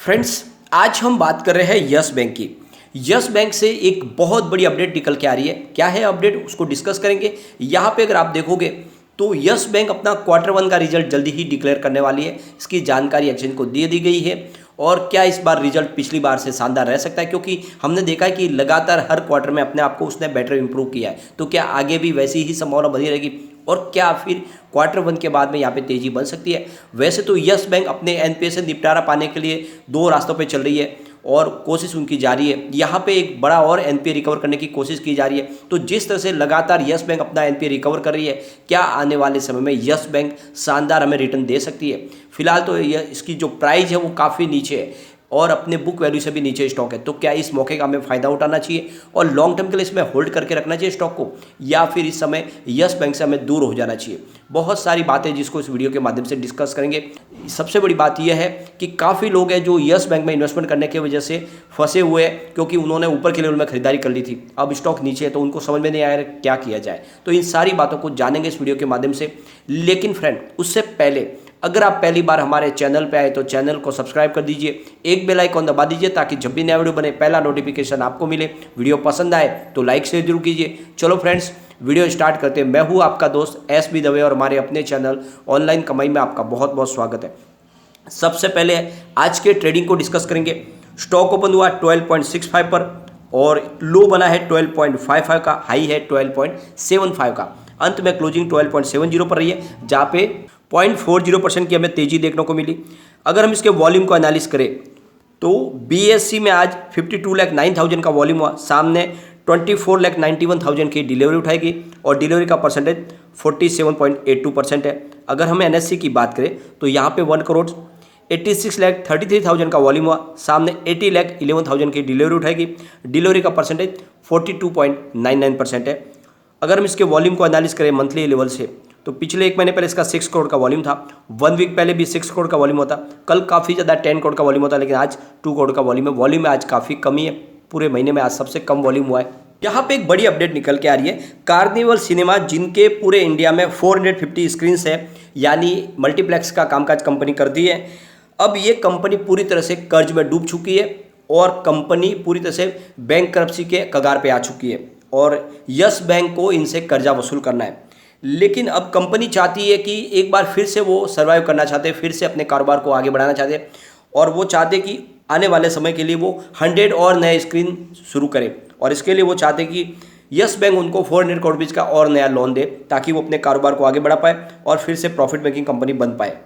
Friends, आज हम बात कर रहे हैं यस बैंक की। यस बैंक से एक बहुत बड़ी अपडेट निकल के आ रही है। क्या है अपडेट, उसको डिस्कस करेंगे। यहाँ पे अगर आप देखोगे तो यस बैंक अपना क्वार्टर 1 का रिजल्ट जल्दी ही डिक्लेयर करने वाली है। इसकी जानकारी एक्सचेंज को दे दी गई है। और क्या इस बार रिजल्ट पिछली बार से शानदार रह सकता है, क्योंकि हमने देखा है कि लगातार हर क्वार्टर में अपने आप को उसने बेटर इंप्रूव किया है। तो क्या आगे भी वैसी ही संभावना बनी रहेगी और क्या फिर क्वार्टर 1 के बाद में यहाँ पे तेजी बन सकती है? वैसे तो यस बैंक अपने एनपीए से निपटारा पाने के लिए 2 रास्तों पे चल रही है और कोशिश उनकी जारी है। यहाँ पे एक बड़ा और एनपीए रिकवर करने की कोशिश की जा रही है। तो जिस तरह से लगातार यस बैंक अपना एनपीए रिकवर कर रही है, क्या आने वाले समय में यस बैंक शानदार हमें रिटर्न दे सकती है? फिलहाल तो यह इसकी जो प्राइस है वो काफ़ी नीचे है और अपने बुक वैल्यू से भी नीचे स्टॉक है। तो क्या इस मौके का हमें फ़ायदा उठाना चाहिए और लॉन्ग टर्म के लिए इसमें होल्ड करके रखना चाहिए स्टॉक को, या फिर इस समय यस बैंक से हमें दूर हो जाना चाहिए? बहुत सारी बातें जिसको इस वीडियो के माध्यम से डिस्कस करेंगे। सबसे बड़ी बात यह है कि काफ़ी लोग हैं जो यस बैंक में इन्वेस्टमेंट करने की वजह से फंसे हुए हैं, क्योंकि उन्होंने ऊपर के लेवल में खरीदारी कर ली थी, अब स्टॉक नीचे है तो उनको समझ में नहीं आया क्या किया जाए। तो इन सारी बातों को जानेंगे इस वीडियो के माध्यम से। लेकिन फ्रेंड, उससे पहले अगर आप पहली बार हमारे चैनल पे आए तो चैनल को सब्सक्राइब कर दीजिए, एक बेल आइकॉन दबा दीजिए ताकि जब भी नया वीडियो बने पहला नोटिफिकेशन आपको मिले। वीडियो पसंद आए तो लाइक शेयर जरूर कीजिए। चलो फ्रेंड्स, वीडियो स्टार्ट करते हैं। मैं हूँ आपका दोस्त एस.बी. दवे और हमारे अपने चैनल ऑनलाइन कमाई में आपका बहुत बहुत स्वागत है। सबसे पहले आज के ट्रेडिंग को डिस्कस करेंगे। स्टॉक ओपन हुआ 12.65 पर और लो बना है 12.55 का, हाई है 12.75 का। अंत में क्लोजिंग 12.70 पर रही है, जहाँ पे 0.40% की हमें तेजी देखने को मिली। अगर हम इसके वॉल्यूम को एनालिस करें तो बीएससी में आज 52,09,000 का वॉल्यूम हुआ, सामने 24,91,000 की डिलीवरी उठाएगी और डिलीवरी का परसेंटेज 47.82% है। अगर हम एनएससी की बात करें तो यहाँ पे 1,86,33,000 का वॉल्यूम हुआ, सामने 80,11,000 की डिलीवरी उठाएगी, डिलीवरी का परसेंटेज 42.99% है। अगर हम इसके वॉल्यूम को एनालिस करें मंथली लेवल से तो पिछले 1 महीने पहले इसका 6 करोड़ का वॉल्यूम था, 1 वीक पहले भी 6 करोड़ का वॉल्यूम होता, कल काफ़ी ज़्यादा 10 करोड़ का वॉल्यूम होता, लेकिन आज 2 करोड़ का वॉल्यूम है। वॉल्यूम में आज काफ़ी कमी है, पूरे महीने में आज सबसे कम वॉल्यूम हुआ है। यहाँ पे एक बड़ी अपडेट निकल के आ रही है। कार्निवल सिनेमा, जिनके पूरे इंडिया में 450 स्क्रीन है, यानी मल्टीप्लेक्स का कामकाज कंपनी करती है, अब ये कंपनी पूरी तरह से कर्ज में डूब चुकी है और कंपनी पूरी तरह से बैंकरप्सी के कगार पे आ चुकी है और यस बैंक को इनसे कर्जा वसूल करना है। लेकिन अब कंपनी चाहती है कि एक बार फिर से वो सर्वाइव करना चाहते हैं, फिर से अपने कारोबार को आगे बढ़ाना चाहते हैं और वो चाहते हैं कि आने वाले समय के लिए वो 100 और नए स्क्रीन शुरू करें और इसके लिए वो चाहते हैं कि यस बैंक उनको 400 करोड़ रुपये का और नया लोन दे ताकि वो अपने कारोबार को आगे बढ़ा पाए और फिर से प्रॉफिट मेकिंग कंपनी बन पाए।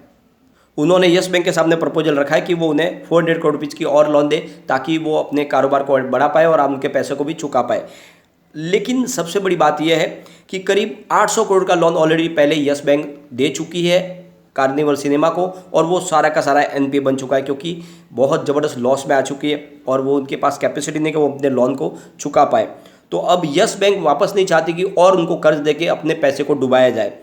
उन्होंने यस बैंक के सामने प्रपोजल रखा है कि वो उन्हें 400 करोड़ रुपये की और लोन दे ताकि वो अपने कारोबार को बढ़ा पाए और उनके पैसे को भी चुका पाए। लेकिन सबसे बड़ी बात यह है कि करीब 800 करोड़ का लोन ऑलरेडी पहले यस बैंक दे चुकी है कार्निवल सिनेमा को और वो सारा का सारा एनपीए बन चुका है, क्योंकि बहुत ज़बरदस्त लॉस में आ चुकी है और वो उनके पास कैपेसिटी नहीं कि वो अपने लोन को चुका पाए। तो अब यस बैंक वापस नहीं चाहती कि और उनको कर्ज देके अपने पैसे को डुबाया जाए।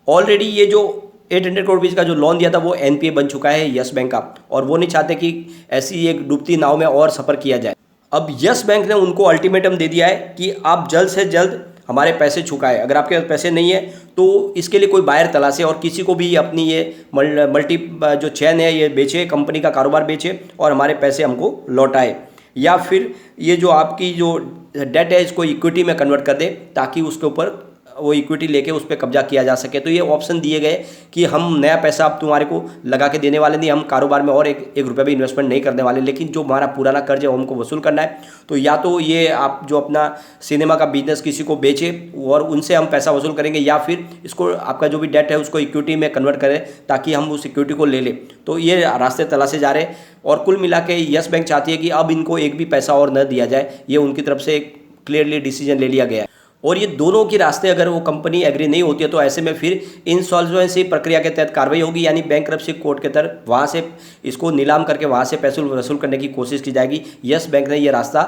ऑलरेडी ये जो 800 करोड़ रुपये का जो लोन दिया था वो एनपीए बन चुका है यस बैंक का और वो नहीं चाहते कि ऐसी एक डूबती नाव में और सफ़र किया जाए। अब यस बैंक ने उनको अल्टीमेटम दे दिया है कि आप जल्द से जल्द हमारे पैसे चुकाएं। अगर आपके पास पैसे नहीं है तो इसके लिए कोई बायर तलाशे और किसी को भी अपनी ये मल्टी जो चैन है ये बेचे, कंपनी का कारोबार बेचे और हमारे पैसे हमको लौटाए, या फिर ये जो आपकी जो डेट है इसको इक्विटी में कन्वर्ट कर दे ताकि उसके ऊपर वो इक्विटी लेके उस पर कब्जा किया जा सके। तो ये ऑप्शन दिए गए कि हम नया पैसा आप तुम्हारे को लगा के देने वाले नहीं, हम कारोबार में और एक रुपया भी इन्वेस्टमेंट नहीं करने वाले, लेकिन जो हमारा पुराना कर्ज है वो हमको वसूल करना है। तो या तो ये आप जो अपना सिनेमा का बिजनेस किसी को बेचे और उनसे हम पैसा वसूल करेंगे, या फिर इसको आपका जो भी डेट है उसको इक्विटी में कन्वर्ट करें ताकि हम उस इक्विटी को ले लें। तो ये रास्ते तलाशे जा रहे हैं और कुल मिला के यस बैंक चाहती है कि अब इनको एक भी पैसा और न दिया जाए। ये उनकी तरफ से एक क्लियरली डिसीजन ले लिया गया है और ये दोनों के रास्ते अगर वो कंपनी एग्री नहीं होती है तो ऐसे में फिर इंसॉल्वेंसी प्रक्रिया के तहत कार्रवाई होगी, यानी बैंकरप्सी कोर्ट के तहत वहाँ से इसको नीलाम करके वहाँ से पैसे वसूल करने की कोशिश की जाएगी। यस बैंक ने ये रास्ता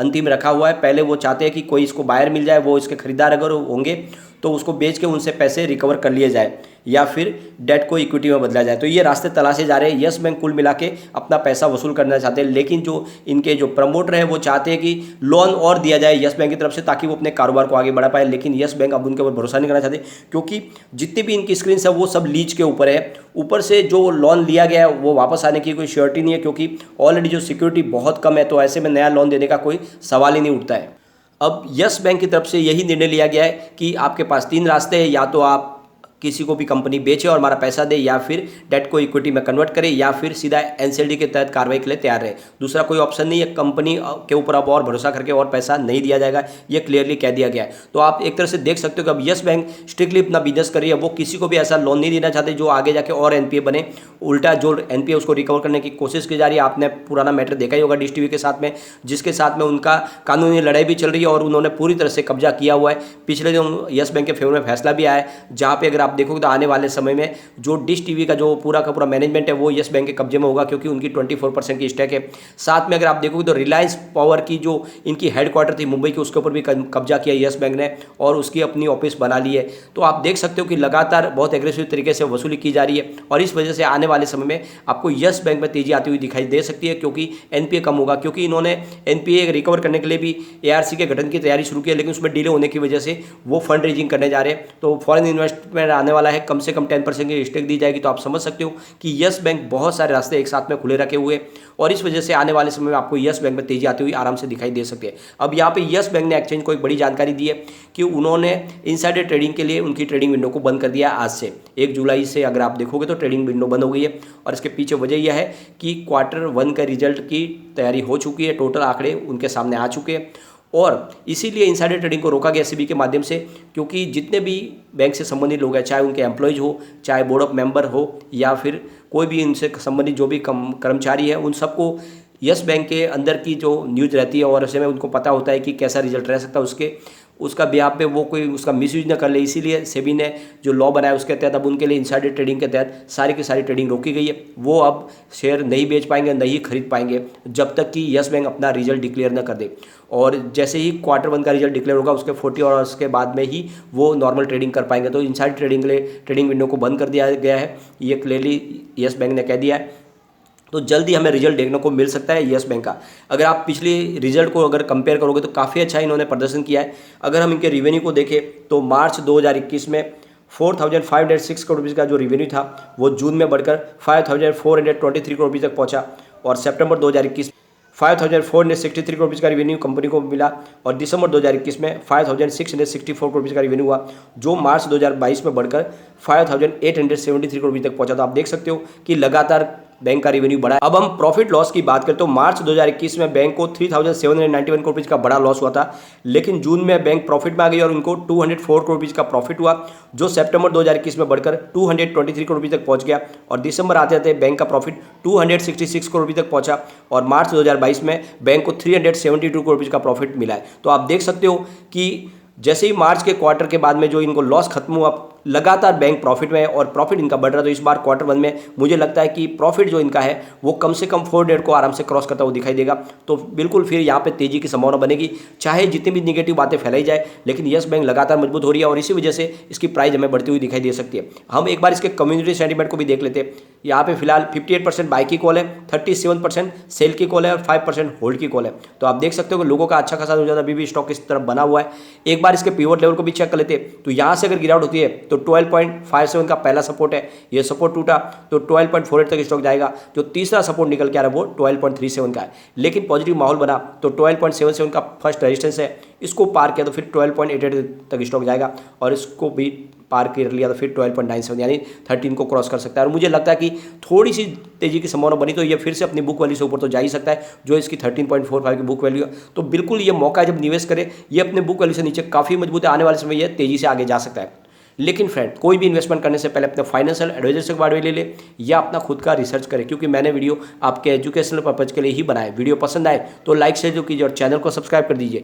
अंतिम रखा हुआ है। पहले वो चाहते हैं कि कोई इसको बायर मिल जाए, वो इसके खरीदार अगर होंगे तो उसको बेच के उनसे पैसे रिकवर कर लिए जाए या फिर डेट को इक्विटी में बदला जाए। तो ये रास्ते तलाशे जा रहे हैं। यस बैंक कुल मिला के अपना पैसा वसूल करना चाहते हैं, लेकिन जो इनके जो प्रमोटर हैं वो चाहते हैं कि लोन और दिया जाए यस बैंक की तरफ से ताकि वो अपने कारोबार को आगे बढ़ा पाए। लेकिन यस बैंक अब उनके ऊपर भरोसा नहीं करना चाहते, क्योंकि जितनी भी इनकी स्क्रीन है वो सब लीज के ऊपर है। ऊपर से जो लोन लिया गया है वो वापस आने की कोई श्योरिटी नहीं है, क्योंकि ऑलरेडी जो सिक्योरिटी बहुत कम है, तो ऐसे में नया लोन देने का कोई सवाल ही नहीं उठता है। अब यस बैंक की तरफ से यही निर्णय लिया गया है कि आपके पास 3 रास्ते हैं, या तो आप किसी को भी कंपनी बेचे और हमारा पैसा दे, या फिर डेट को इक्विटी में कन्वर्ट करे, या फिर सीधा एनसीएलटी के तहत कार्रवाई के लिए तैयार रहे। दूसरा कोई ऑप्शन नहीं है। कंपनी के ऊपर अब और भरोसा करके और पैसा नहीं दिया जाएगा, ये क्लियरली कह दिया गया है। तो आप एक तरह से देख सकते हो कि अब यस बैंक स्ट्रिक्टली अपना बिजनेस कर रही है। वो किसी को भी ऐसा लोन नहीं देना चाहते जो आगे जाके और एनपीए बने। उल्टा जो एनपीए उसको रिकवर करने की कोशिश की जा रही है। आपने पुराना मैटर देखा ही होगा डिश टीवी के साथ में, जिसके साथ में उनका कानूनी लड़ाई भी चल रही है और उन्होंने पूरी तरह से कब्जा किया हुआ है। पिछले दिन यस बैंक के फेवर में फैसला भी आया है, जहाँ पे अगर आप देखोगे तो आने वाले समय में जो डिश टीवी का जो पूरा का पूरा मैनेजमेंट है वो यस बैंक के कब्जे में होगा, क्योंकि उनकी 24% की स्टेक है। साथ में अगर आप देखोगे तो रिलायंस पावर की जो इनकी हेडक्वार्टर थी मुंबई की, उसके ऊपर भी कब्जा किया यस बैंक ने और उसकी अपनी ऑफिस बना ली है। तो आप देख सकते हो कि लगातार बहुत एग्रेसिव तरीके से वसूली की जा रही है, और इस वजह से आने वाले समय में आपको यस बैंक में तेजी आती हुई दिखाई दे सकती है, क्योंकि एनपीए कम होगा। क्योंकि इन्होंने एनपीए रिकवर करने के लिए भी एआरसी के गठन की तैयारी शुरू की है, लेकिन उसमें डिले होने की वजह से वो फंड रेजिंग करने जा रहे हैं। तो फॉरेन इन्वेस्टमेंट आने वाला है, कम से कम 10% की स्टेक दी जाएगी। तो आप समझ सकते हो कि यस बैंक बहुत सारे रास्ते एक साथ में खुले रखे हुए, और इस वजह से आने वाले समय में आपको यस बैंक में तेजी आती हुई आराम से दिखाई दे सकती है। अब यहाँ पे यस बैंक ने एक्सचेंज को एक बड़ी जानकारी दी है कि उन्होंने इनसाइडर ट्रेडिंग के लिए उनकी ट्रेडिंग विंडो को बंद कर दिया आज से। 1 जुलाई से अगर आप देखोगे तो ट्रेडिंग विंडो बंद हो गई है, और इसके पीछे वजह यह है कि Q1 का रिजल्ट की तैयारी हो चुकी है, टोटल आंकड़े उनके सामने आ चुके हैं, और इसीलिए इनसाइडर ट्रेडिंग को रोका गया एसईबी के माध्यम से। क्योंकि जितने भी बैंक से संबंधित लोग हैं, चाहे उनके एम्प्लॉयज़ हो, चाहे बोर्ड ऑफ मेंबर हो, या फिर कोई भी इनसे संबंधित जो भी कर्मचारी है, उन सबको यस बैंक के अंदर की जो न्यूज़ रहती है और ऐसे में उनको पता होता है कि कैसा रिजल्ट रह सकता है उसका बिहाफ पे वो कोई उसका मिसयूज ना कर ले। इसीलिए सेबी ने जो लॉ बनाया उसके तहत अब उनके लिए इनसाइडर ट्रेडिंग के तहत सारी की सारी ट्रेडिंग रोकी गई है। वो अब शेयर नहीं बेच पाएंगे, नहीं खरीद पाएंगे जब तक कि यस बैंक अपना रिजल्ट डिक्लेयर न कर दे। और जैसे ही Q1 का रिजल्ट डिक्लेयर होगा उसके 40 आवर्स के बाद में ही वो नॉर्मल ट्रेडिंग कर पाएंगे। तो इनसाइडर ट्रेडिंग के लिए ट्रेडिंग विंडो को बंद कर दिया गया है, ये क्लियरली यस बैंक ने कह दिया है। तो जल्दी हमें रिजल्ट देखने को मिल सकता है यस बैंक का। अगर आप पिछली रिजल्ट को अगर कंपेयर करोगे तो काफ़ी अच्छा इन्होंने प्रदर्शन किया है। अगर हम इनके रिवेन्यू को देखें तो मार्च 2021 में 4506 करोड़ रुपये का जो रिवेन्यू था वो जून में बढ़कर 5423 करोड़ रुपये तक पहुंचा, और सितंबर 2021 5463 करोड़ रुपये का रिवेन्यू कंपनी को मिला, और दिसंबर 2021 में 5664 करोड़ रुपये का रिवेन्यू हुआ, जो मार्च 2022 में बढ़कर 5873 करोड़ रुपये तक पहुंचा। तो आप देख सकते हो कि लगातार बैंक का रेवेन्यू बढ़ा है। अब हम प्रॉफिट लॉस की बात करें तो मार्च 2021 में बैंक को 3791 करोड़ रुपये का बड़ा लॉस हुआ था, लेकिन जून में बैंक प्रॉफिट में आ गई और उनको 204 करोड़ रुपये का प्रॉफिट हुआ, जो सितंबर 2021 में बढ़कर 223 करोड़ रुपये तक पहुंच गया, और दिसंबर आते आते बैंक का प्रॉफिट 266 करोड़ रुपये तक पहुंचा, और मार्च 2022 में बैंक को 372 करोड़ रुपये का प्रॉफिट मिला है। तो आप देख सकते हो कि जैसे ही मार्च के क्वार्टर के बाद में जो इनको लॉस खत्म हुआ, लगातार बैंक प्रॉफिट में है और प्रॉफिट इनका बढ़ रहा है। तो इस बार Q1 में मुझे लगता है कि प्रॉफिट जो इनका है वो कम से कम 400 को आराम से क्रॉस करता हुआ दिखाई देगा। तो बिल्कुल फिर यहाँ पे तेजी की संभावना बनेगी, चाहे जितनी भी निगेटिव बातें फैलाई जाए, लेकिन यस बैंक लगातार मजबूत हो रही है और इसी वजह से इसकी प्राइस हमें बढ़ती हुई दिखाई दे सकती है। हम एक बार इसके कम्युनिटी सेंटीमेंट को भी देख लेते हैं। यहाँ पे फिलहाल 58% बाई की कॉल है, 37% सेल की कॉल है और 5% होल्ड की कॉल है। तो आप देख सकते हो कि लोगों का अच्छा खासा रुझान अभी भी स्टॉक इस तरफ बना हुआ है। एक बार इसके पिवट लेवल को भी चेक कर लेते हैं, तो यहाँ से अगर गिरावट होती है तो 12.57 का पहला सपोर्ट है, ये सपोर्ट टूटा तो 12.48 तक स्टॉक जाएगा। जो तीसरा सपोर्ट निकल के आ रहा है वो 12.37 का है, लेकिन पॉजिटिव माहौल बना तो 12.77 का फर्स्ट रेजिस्टेंस है, इसको पार किया तो फिर 12.88 तक स्टॉक जाएगा, और इसको भी पार कर लिया तो फिर 12.97 यानी 13 को क्रॉस कर सकता है। और मुझे लगता है कि थोड़ी सी तेजी की संभावना बनी तो ये फिर से अपनी बुक वैल्यू से ऊपर तो जा ही सकता है, जो इसकी 13.45 की बुक वैल्यू है। तो बिल्कुल ये मौका है जब निवेश करें, ये अपने बुक वैल्यू से नीचे काफ़ी मजबूत है, आने वाले समय ये तेजी से आगे जा सकता है। लेकिन फ्रेंड, कोई भी इन्वेस्टमेंट करने से पहले अपने फाइनेंशियल एडवाइजर से बारे में ले ले या अपना खुद का रिसर्च करें, क्योंकि मैंने वीडियो आपके एजुकेशनल पर्पज के लिए ही बनाया। वीडियो पसंद आए तो लाइक शेयर जो कीजिए और चैनल को सब्सक्राइब कर दीजिए।